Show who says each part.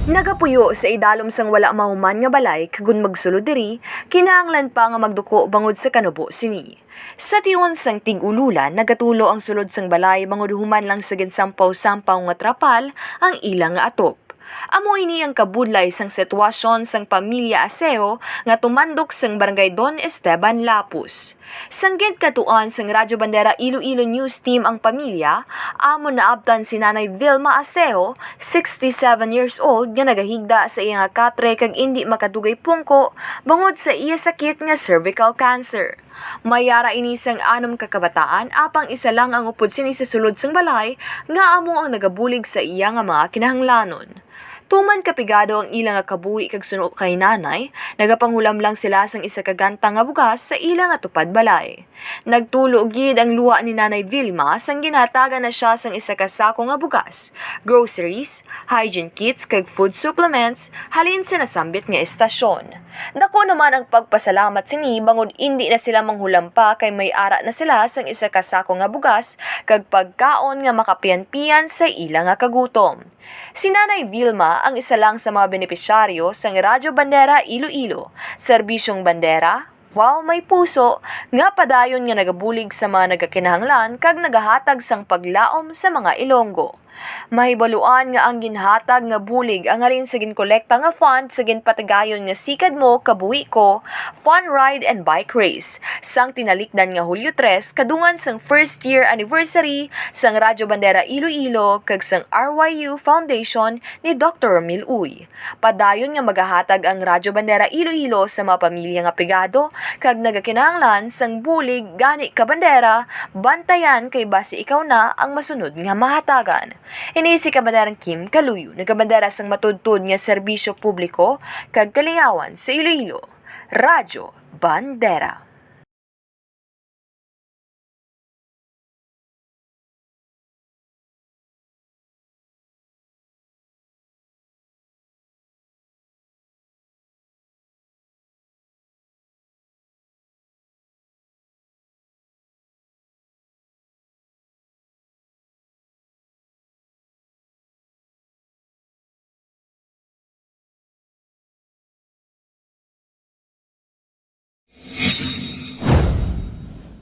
Speaker 1: Nagapuyo sa idalom sang wala mahuman nga balay kagun magsulod diri, kinahanglan pa nga magduko bangod sa kanubo sini. Sa tion sang tig-ululan, nagatulo ang sulod sang balay bangod human lang sa ginsampaw-sampaw nga trapal ang ilang nga atop. Amo ini ang kabudlay sang sitwasyon sang pamilya Aseo nga tumandok sang barangay Don Esteban Lapus. Sanggit katuan sang Radyo Bandera Iloilo News Team ang pamilya, amo naabtan si Nanay Vilma Aseo, 67 years old, nga nagahigda sa iya nga katre kag indi makadugay pungko bangod sa iya sakit nga cervical cancer. Mayara ini sang anom kakabataan apang isa lang ang upod sini sa sulod sang balay nga amo ang nagabulig sa iya nga mga kinahanglanon. Tuman kapigado ang ilang nga kabuhi kag suno kay nanay, nagapanghulam lang sila sang isa ka ganta nga bugas sa ilang nga tupad balay. Nagtulo gid ang luwa ni Nanay Vilma sang ginatagan na siya sang isa ka sako nga bugas, groceries, hygiene kits kag food supplements halin sa nasambit nga estasyon. Dako naman ang pagpasalamat sini bangod indi na sila manghulam pa kay may ara na sila sang isa ka sako nga bugas kag pagkaon nga makapian-pian sa ilang nga kagutom. Si Nanay Vilma ang isa lang sa mga benepisyaryo sang Radyo Bandera Iloilo, Serbisyong Bandera, Wow May Puso, nga padayon nga nagabulig sa mga nagakinahanglan kag nagahatag sang paglaom sa mga Ilonggo. Mahibaluan nga ang ginhatag nga bulig ang halin sa ginkolekta nga fund sa ginpatagayon nga Sikad Mo Kabuhi Ko Fun Ride and Bike Race sang tinalikdan nga Hulyo 3 kadungan sang first year anniversary sang Radyo Bandera Iloilo kag sang RYU Foundation ni Dr. Romil Uy. Padayon nga magahatag ang Radyo Bandera Iloilo sa mga pamilya nga pigado kag nagakinahanglan sang bulig gani ka bandera bantayan kay base ikaw na ang masunod nga mahatagan. Ini si Kabandarang Kim Kaluyo, nagkabandera sang matudtod nga serbisyo publiko kag kalingawan sa Iloilo. Radyo Bandera.